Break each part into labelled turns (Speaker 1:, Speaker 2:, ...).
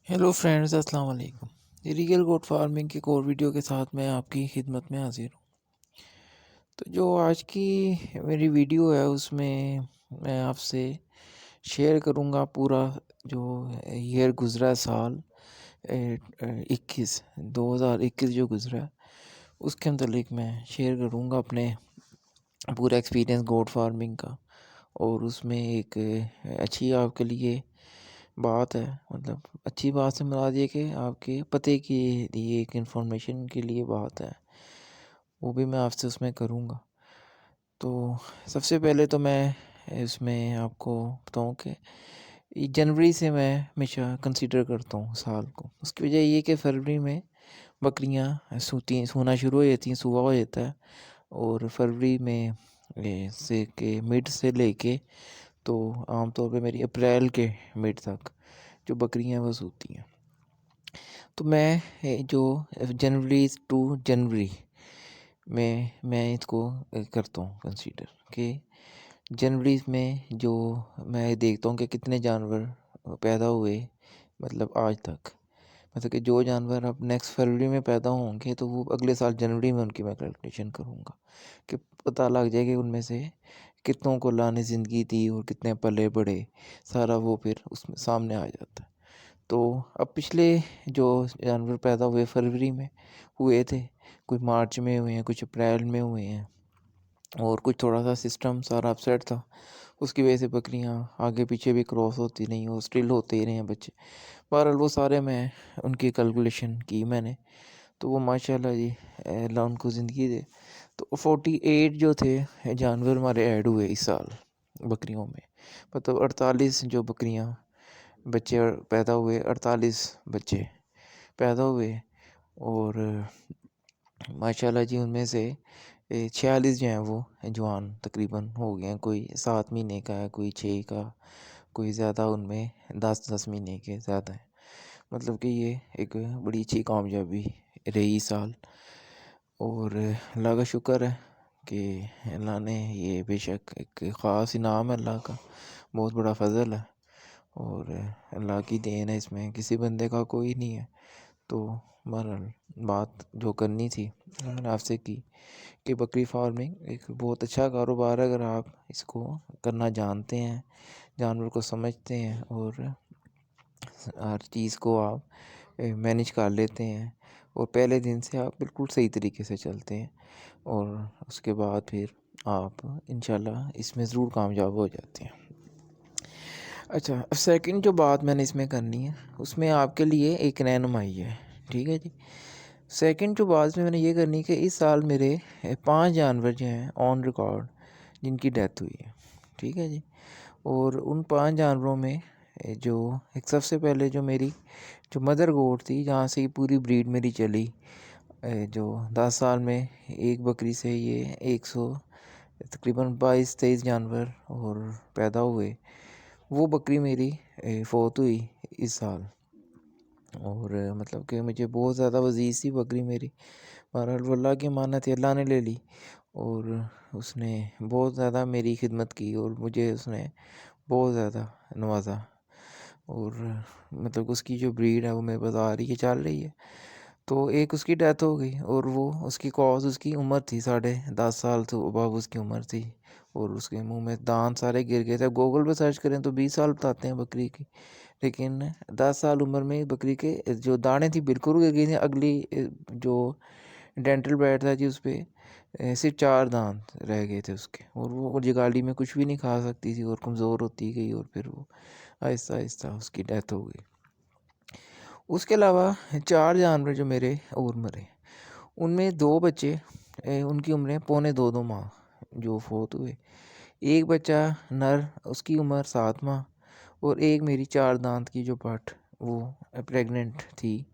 Speaker 1: Hello friends, अस्सलाम वालेकुम। Regal गोट farming की एक और वीडियो के साथ मैं आपकी खिदमत में हाजिर हूँ। तो जो आज की मेरी वीडियो है उसमें मैं आपसे शेयर करूँगा पूरा जो ईयर गुज़रा है, साल 2021 जो गुज़रा है उसके मतलब मैं शेयर करूँगा अपने पूरा एक्सपीरियंस गोट फार्मिंग का। और उसमें एक अच्छी आपके लिए बात है, मतलब अच्छी बात से मुराद ये कि आपके पते के लिए एक इन्फॉर्मेशन के लिए बात है, वो भी मैं आपसे उसमें करूँगा। तो सबसे पहले तो मैं इसमें आपको बताऊँ कि जनवरी से मैं हमेशा कंसीडर करता हूँ साल को। उसकी वजह ये कि फरवरी में बकरियाँ सोना शुरू हो जाती हैं, सुबह हो जाता है। और फरवरी में से के मिड से लेके तो आमतौर पे मेरी अप्रैल के मिड तक जो बकरियाँ बस होती हैं। तो मैं जो जनवरी टू जनवरी में मैं इसको करता हूँ कंसीडर कि जनवरी में जो मैं देखता हूँ कि कितने जानवर पैदा हुए, मतलब आज तक, मतलब कि जो जानवर अब नेक्स्ट फरवरी में पैदा होंगे तो वो अगले साल जनवरी में उनकी मैं कैलकुलेशन करूँगा कि पता लग जाए कि उनमें से कितनों को अल्लाह ने ज़िंदगी दी और कितने पले बढ़े, सारा वो फिर उसमें सामने आ जाता है। तो अब पिछले जो जानवर पैदा हुए फरवरी में हुए थे, कुछ मार्च में हुए हैं, कुछ अप्रैल में हुए हैं, और कुछ थोड़ा सा सिस्टम सारा अपसेट था, उसकी वजह से बकरियां आगे पीछे भी क्रॉस होती रहीं और स्टिल होते ही रहे हैं बच्चे। बहरहाल वो सारे मैं उनकी कैलकुलेशन की मैंने, तो वो माशाल्लाह जी अल्लाह उनको ज़िंदगी दे। तो 48 जो थे जानवर हमारे ऐड हुए इस साल बकरियों में, मतलब 48 जो बकरियां बच्चे पैदा हुए, 48 बच्चे पैदा हुए। और माशाल्लाह जी उनमें से 46 जो हैं वो जवान तकरीबन हो गए हैं, कोई 7 महीने का है, कोई 6 का, कोई ज़्यादा उनमें 10 महीने के ज़्यादा हैं। मतलब कि ये एक बड़ी अच्छी कामयाबी रही इस साल। और अल्लाह का शुक्र है कि अल्लाह ने ये बेशक एक ख़ास इनाम है अल्लाह का, बहुत बड़ा फ़ज़ल है और अल्लाह की देन है, इसमें किसी बंदे का कोई नहीं है। तो बहरहाल बात जो करनी थी मैंने आपसे की कि बकरी फार्मिंग एक बहुत अच्छा कारोबार है अगर आप इसको करना जानते हैं, जानवर को समझते हैं और हर चीज़ को आप मैनेज कर लेते हैं और पहले दिन से आप बिल्कुल सही तरीके से चलते हैं और उसके बाद फिर आप इंशाल्लाह इसमें ज़रूर कामयाब हो जाते हैं। अच्छा, अब सेकंड जो बात मैंने इसमें करनी है उसमें आपके लिए एक रहनुमाई है, ठीक है जी। सेकंड जो बात में मैंने ये करनी है कि इस साल मेरे 5 जानवर जो हैं ऑन रिकॉर्ड जिनकी डेथ हुई है, ठीक है जी। और उन 5 जानवरों में जो एक सबसे पहले जो मेरी जो मदर गोट थी, जहाँ से ये पूरी ब्रीड मेरी चली, जो 10 साल में एक बकरी से ये 100 तकरीबन 22-23 जानवर और पैदा हुए, वो बकरी मेरी फ़ौत हुई इस साल। और मतलब कि मुझे बहुत ज़्यादा वज़ीज़ सी बकरी मेरी, बहरहाल वो अल्लाह की अमानत है, अल्लाह ने ले ली और उसने बहुत ज़्यादा मेरी खिदमत की और मुझे उसने बहुत ज़्यादा नवाजा। और मतलब उसकी जो ब्रीड है वो मेरे पास आ रही है, चल रही है। तो एक उसकी डेथ हो गई और वो उसकी कॉज उसकी उम्र थी 10.5 साल, तो अब उसकी उम्र थी और उसके मुंह में दांत सारे गिर गए थे। गूगल पे सर्च करें तो 20 साल बताते हैं बकरी की, लेकिन 10 साल उम्र में बकरी के जो दाने थी बिल्कुल गिर गई थी। अगली जो डेंटल बेड था जी उस पर सिर्फ 4 दांत रह गए थे उसके, और वो जगाली में कुछ भी नहीं खा सकती थी और कमज़ोर होती गई और फिर वो आहिस्ता आहिस्ता उसकी डेथ हो गई। उसके अलावा 4 जानवर जो मेरे और मरे, उनमें 2 बच्चे उनकी उम्रें पौने 2-2 माह जो फ़ौत हुए। एक बच्चा नर, उसकी उम्र 7 माह, और एक मेरी 4 दांत की जो पाठ वो प्रेग्नेंट थी,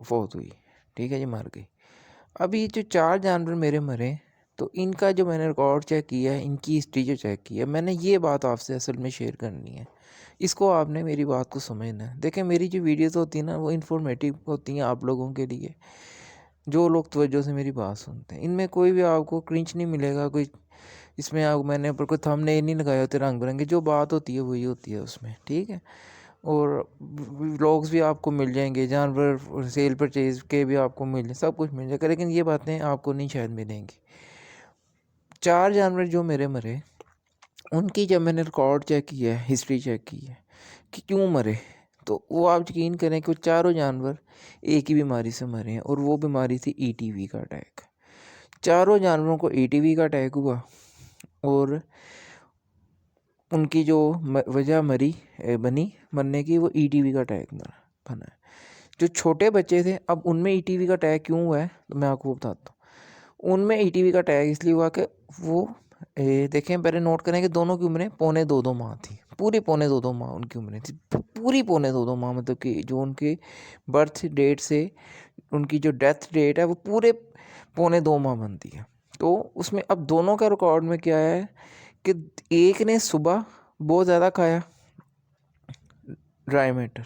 Speaker 1: फ़ौत हुई, ठीक है जी, मर गई। अब ये जो 4 जानवर मेरे मरे, तो इनका जो मैंने रिकॉर्ड चेक किया है, इनकी हिस्ट्री जो चेक की है, मैंने ये बात आपसे असल में शेयर करनी है। इसको आपने मेरी बात को समझना है। देखें, मेरी जो वीडियोस होती हैं ना वो इन्फॉर्मेटिव होती हैं आप लोगों के लिए, जो लोग तवज्जो से मेरी बात सुनते हैं। इनमें कोई भी आपको क्रिंच नहीं मिलेगा, कोई इसमें आप मैंने ऊपर कोई थंबनेल नहीं लगाए होते रंग बिरंगे, जो बात होती है वही होती है उसमें, ठीक है। और व्लॉग्स भी आपको मिल जाएंगे, जानवर सेल परचेज के भी आपको मिल जाए, सब कुछ मिल जाएगा, लेकिन ये बातें आपको नहीं शायद मिलेंगी। 4 जानवर जो मेरे मरे, उनकी जब मैंने रिकॉर्ड चेक किया है, हिस्ट्री चेक की है कि क्यों मरे, तो वो आप यकीन करें कि वो चारों जानवर एक ही बीमारी से मरे हैं, और वो बीमारी थी ईटीवी का अटैक। चारों जानवरों को ईटीवी का अटैक हुआ, और उनकी जो वजह बनी मरने की, वो ईटीवी का अटैक बना है। जो छोटे बच्चे थे, अब उनमें ईटीवी का अटैक क्यों हुआ है तो मैं आपको बताता हूँ। उनमें ईटीवी का अटैक इसलिए हुआ कि वो देखें, पहले नोट करें कि दोनों की उम्रें पौने 2-2 माह थी, पूरी पौने 2-2 माह उनकी उम्रें थी, पूरी पौने 2-2 माह, मतलब कि जो उनके बर्थ डेट से उनकी जो डेथ डेट है वो पूरे पौने 2 माह बनती है। तो उसमें अब दोनों का रिकॉर्ड में क्या है कि एक ने सुबह बहुत ज़्यादा खाया ड्राई मैटर,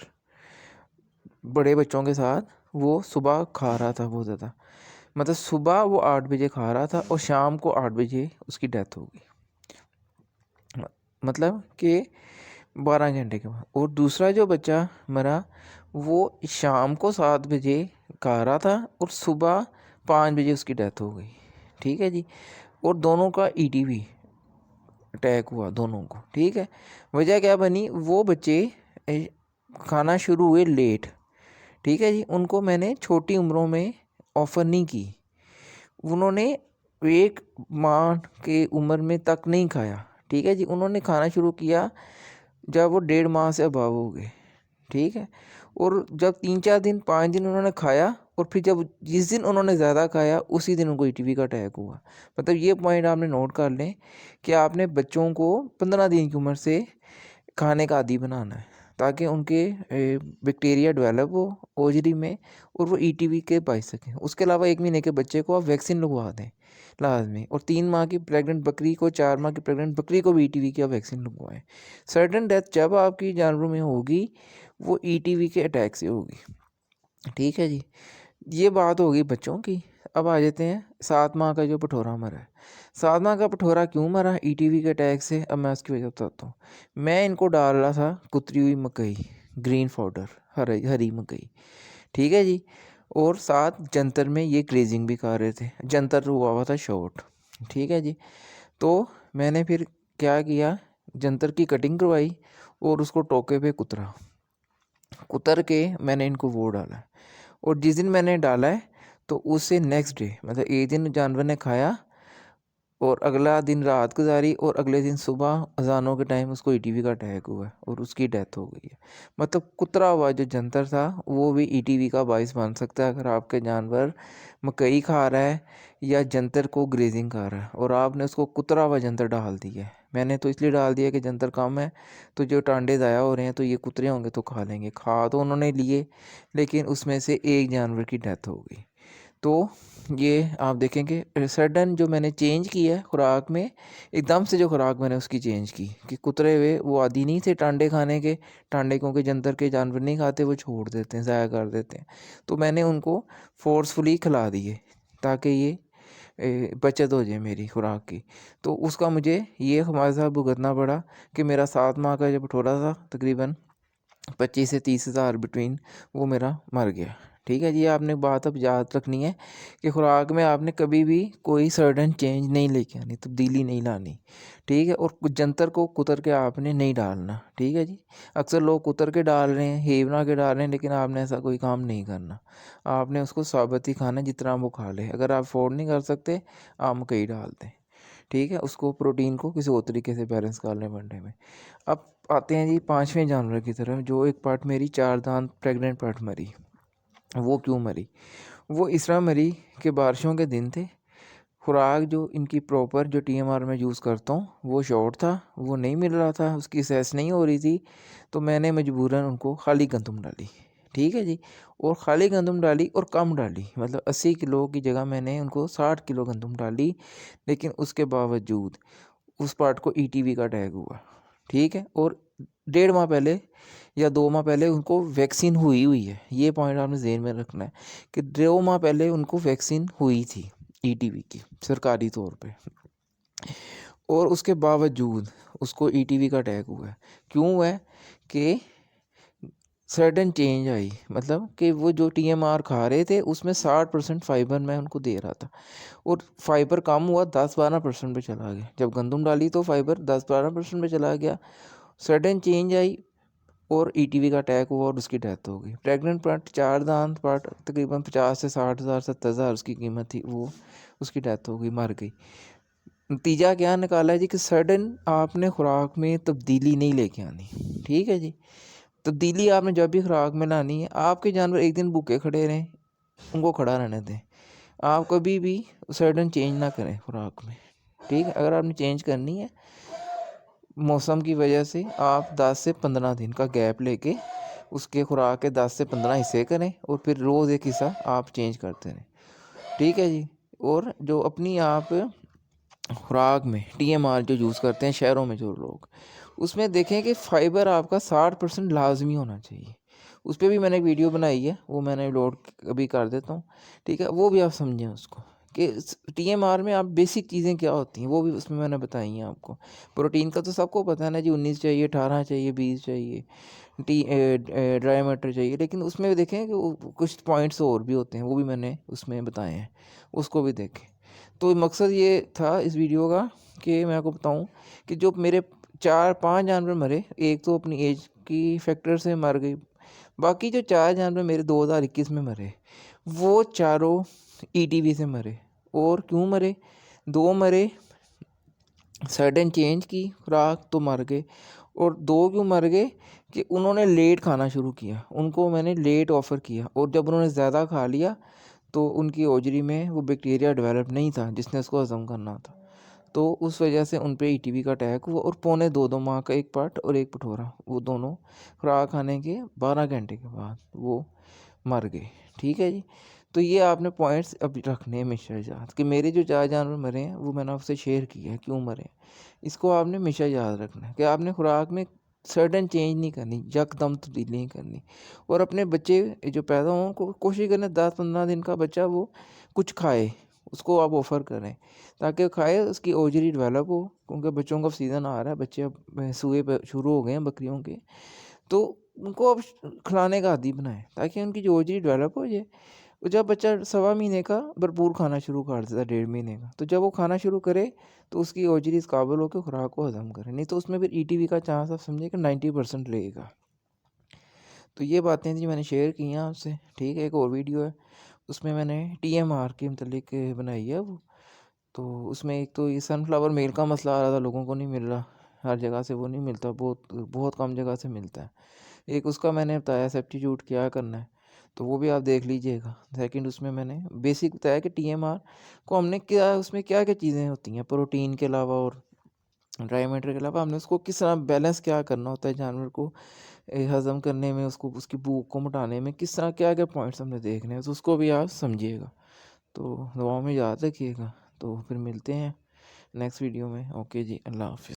Speaker 1: बड़े बच्चों के साथ वो सुबह खा रहा था बहुत ज़्यादा, मतलब सुबह वो 8 बजे खा रहा था और शाम को 8 बजे उसकी डेथ हो गई, मतलब कि 12 घंटे के बाद। और दूसरा जो बच्चा मरा, वो शाम को 7 बजे खा रहा था और सुबह 5 बजे उसकी डेथ हो गई। ठीक है जी। और दोनों का ईटीवी अटैक हुआ दोनों को। ठीक है, वजह क्या बनी, वो बच्चे खाना शुरू हुए लेट। ठीक है जी, उनको मैंने छोटी उम्रों में ऑफ़र नहीं की, उन्होंने 1 माह के उम्र में तक नहीं खाया। ठीक है जी, उन्होंने खाना शुरू किया जब वो 1.5 माह से अबव हो गए। ठीक है, और जब 3-4 दिन 5 दिन उन्होंने खाया, और फिर जब जिस दिन उन्होंने ज़्यादा खाया उसी दिन उनको ईटीवी का अटैक हुआ। मतलब ये पॉइंट आपने नोट कर लें कि आपने बच्चों को 15 दिन की उम्र से खाने का आदी बनाना है, ताकि उनके बैक्टीरिया डेवलप हो ओजरी में और वो ईटीवी के बच सकें। उसके अलावा 1 महीने के बच्चे को आप वैक्सीन लगवा दें लाजमी, और 3 माह की प्रेग्नेंट बकरी को, 4 माह की प्रेग्नेंट बकरी को भी ईटीवी की आप वैक्सीन लगवाएं। सर्टन डेथ जब आपकी जानवरों में होगी वो ईटीवी के अटैक से होगी। ठीक है जी, ये बात होगी बच्चों की। अब आ जाते हैं 7 माह का जो पठोरा मरा है। 7 माह का पठोरा क्यों मरा ईटीवी के अटैक से, अब मैं उसकी वजह बताता हूँ। मैं इनको डाल रहा था कुतरी हुई मकई, ग्रीन पाउडर, हरी मकई। ठीक है जी, और साथ जंतर में ये ग्रेजिंग भी कर रहे थे, जंतर हुआ हुआ था शॉर्ट। ठीक है जी, तो मैंने फिर क्या किया, जंतर की कटिंग करवाई और उसको टोके पे कुतर के मैंने इनको वो डाला। और जिस दिन मैंने डाला है, तो उससे नेक्स्ट डे, मतलब एक दिन जानवर ने खाया और अगला दिन रात गुजारी, और अगले दिन सुबह अजानों के टाइम उसको ईटीवी का अटैक हुआ है और उसकी डेथ हो गई है। मतलब कुतरा हुआ जो जंतर था वो भी ईटीवी का बाइस बन सकता है, अगर आपके जानवर मकई खा रहा है या जंतर को ग्रेजिंग कर रहा है और आपने उसको कुतरा हुआ जंतर डाल दिया है। मैंने तो इसलिए डाल दिया कि जंतर कम है, तो जो टांडे ज़ाया हो रहे हैं तो ये कुतरे होंगे तो खा लेंगे। खा तो उन्होंने लिए, लेकिन उसमें से एक जानवर की डेथ हो गई। तो ये आप देखेंगे सडन जो मैंने चेंज किया है खुराक में, एकदम से जो खुराक मैंने उसकी चेंज की कि कुतरे हुए वो आदी नहीं थे टांडे खाने के। टांडे क्योंकि जंतर के जानवर नहीं खाते, वो छोड़ देते हैं, ज़ाया कर देते हैं। तो मैंने उनको फोर्सफुली खिला दिए ताकि ये बचत हो जाए मेरी खुराक की। तो उसका मुझे ये हमारे साथ भुगतना पड़ा कि मेरा 7 माह का जब थोड़ा था तकरीबन 25 से 30 हज़ार बिटवीन, वो मेरा मर गया। ठीक है जी, आपने बात अब याद रखनी है कि खुराक में आपने कभी भी कोई सडन चेंज नहीं लेके आनी, तब्दीली नहीं लानी। ठीक है, और जंतर को कुतर के आपने नहीं डालना। ठीक है जी, अक्सर लोग कुतर के डाल रहे हैं, हेव बना के डाल रहे हैं, लेकिन आपने ऐसा कोई काम नहीं करना। आपने उसको साबुत ही खाना, जितना वो खा ले। अगर आप अफोर्ड नहीं कर सकते, आप मकई डाल दें। ठीक है, उसको प्रोटीन को किसी और तरीके से बैलेंस कर लें वनडे में। अब आते हैं जी 5वें जानवर की तरफ, जो एक पार्ट मेरी 4 दांत प्रेग्नेंट पार्ट मरी। वो क्यों मरी, वो इस तरह मरी कि बारिशों के दिन थे, खुराक जो इनकी प्रॉपर जो टीएमआर में यूज़ करता हूँ वो शॉर्ट था, वो नहीं मिल रहा था, उसकी सेस नहीं हो रही थी। तो मैंने मजबूरन उनको खाली गंदम डाली। ठीक है जी, और खाली गंदम डाली और कम डाली, मतलब 80 किलो की जगह मैंने उनको 60 किलो गंदम डाली। लेकिन उसके बावजूद उस पार्ट को ईटीवी का अटैक हुआ। ठीक है, और 1.5 माह पहले या 2 माह पहले उनको वैक्सीन हुई हुई है। ये पॉइंट आपने ज़हन में रखना है कि 2 माह पहले उनको वैक्सीन हुई थी ईटीवी की सरकारी तौर पे, और उसके बावजूद उसको ईटीवी का अटैक हुआ है। क्यों हुआ है कि सडन चेंज आई, मतलब कि वो जो टीएमआर खा रहे थे उसमें 60% फाइबर मैं उनको दे रहा था और फाइबर कम हुआ 10-12% पे चला गया। जब गंदम डाली तो फाइबर 10-12% पे चला गया। सडन चेंज आई और ईटीवी का अटैक हुआ और उसकी डेथ हो गई। प्रेग्नेंट पार्ट 4 दांत पार्ट तकरीबन 50 से 60 हज़ार 70 हज़ार उसकी कीमत थी, वो उसकी डेथ हो गई, मर गई। नतीजा क्या निकाला है जी कि सडन आपने खुराक में तब्दीली नहीं लेके आनी, ठीक है जी। तब्दीली आपने जब भी खुराक में लानी है, आपके जानवर एक दिन भूखे खड़े रहें, उनको खड़ा रहने दें। आप कभी भी सडन चेंज ना करें खुराक में, ठीक है। अगर आपने चेंज करनी है मौसम की वजह से, आप 10 से 15 दिन का गैप लेके उसके खुराक के 10 से 15 हिस्से करें और फिर रोज़ एक हिस्सा आप चेंज करते रहें, ठीक है जी। और जो अपनी आप खुराक में टीएमआर जो यूज़ करते हैं शहरों में जो लोग, उसमें देखें कि फ़ाइबर आपका 60% लाजमी होना चाहिए। उस पर भी मैंने एक वीडियो बनाई है, वो मैंने लोड अभी कर देता हूँ, ठीक है। वो भी आप समझें उसको कि टीएमआर में आप बेसिक चीज़ें क्या होती हैं वो भी उसमें मैंने बताई हैं आपको। प्रोटीन का तो सबको पता है ना जी, 19 चाहिए, 18 चाहिए, 20 चाहिए, ड्राई मैटर चाहिए, लेकिन उसमें भी देखें कि कुछ पॉइंट्स और भी होते हैं, वो भी मैंने उसमें बताए हैं, उसको भी देखें। तो मकसद ये था इस वीडियो का कि मैं आपको बताऊं कि जो मेरे 4-5 जानवर मरे, एक तो अपनी एज की फैक्टर से मर गई, बाकी जो 4 जानवर मेरे 2021 में मरे वो चारों ईटीवी से मरे। और क्यों मरे? 2 मरे सडन चेंज की खुराक तो मर गए, और 2 क्यों मर गए कि उन्होंने लेट खाना शुरू किया, उनको मैंने लेट ऑफ़र किया और जब उन्होंने ज़्यादा खा लिया तो उनकी ओजरी में वो बैक्टीरिया डेवलप नहीं था जिसने उसको हज़म करना था। तो उस वजह से उन पे ईटीवी का अटैक हुआ और पौने 2-2 माह का एक पार्ट और एक पठोरा, वो दोनों खुराक खाने के 12 घंटे के बाद वो मर गए, ठीक है जी। तो ये आपने पॉइंट्स अभी रखने हैं हमेशा याद कि मेरे जो 4 जानवर मरे हैं वो मैंने आपसे शेयर किया है क्यों मरे हैं। इसको आपने हमेशा याद रखना है कि आपने खुराक में सडन चेंज नहीं करनी, यकदम तब्दीली नहीं करनी। और अपने बच्चे जो पैदा हों को कोशिश करें 10-15 दिन का बच्चा वो कुछ खाए, उसको आप ऑफ़र करें ताकि वो खाए, उसकी ओजरी डेवलप हो, क्योंकि बच्चों का सीज़न आ रहा है, बच्चे अब सूए पे शुरू हो गए हैं बकरियों के। तो उनको अब खिलाने का आदी बनाएं ताकि उनकी जो ओजरी डेवलप हो जाए। और जब बच्चा 1.25 महीने का भरपूर खाना शुरू कर देता है, 1.5 महीने का, तो जब वो खाना शुरू करे तो उसकी ओजरी इस काबिल हो के खुराक को हज़म करे, नहीं तो उसमें फिर ईटीवी का चांस आप समझिए कि 90% लगेगा। तो ये बातें जी मैंने शेयर की हैं आपसे, ठीक है। एक और वीडियो है उसमें मैंने टीएमआर के मतलब बनाई है वो। तो उसमें एक तो ये सनफ्लावर मेल का मसला आ रहा था, लोगों को नहीं मिल रहा, हर जगह से वो नहीं मिलता, बहुत बहुत कम जगह से मिलता है। एक उसका मैंने बताया सब्स्टिट्यूट क्या करना है, तो वो भी आप देख लीजिएगा। सेकंड उसमें मैंने बेसिक बताया कि टीएमआर को हमने क्या, उसमें क्या क्या चीज़ें होती हैं प्रोटीन के अलावा और ड्राई मैटर के अलावा, हमने उसको किस तरह बैलेंस क्या करना होता है जानवर को हज़म करने में, उसको उसकी भूख को मिटाने में किस तरह क्या क्या पॉइंट्स हमने देखने हैं, तो उसको भी आप समझिएगा। तो दुआओं में याद रखिएगा। तो फिर मिलते हैं नेक्स्ट वीडियो में। ओके जी, अल्लाह हाफ़िज़।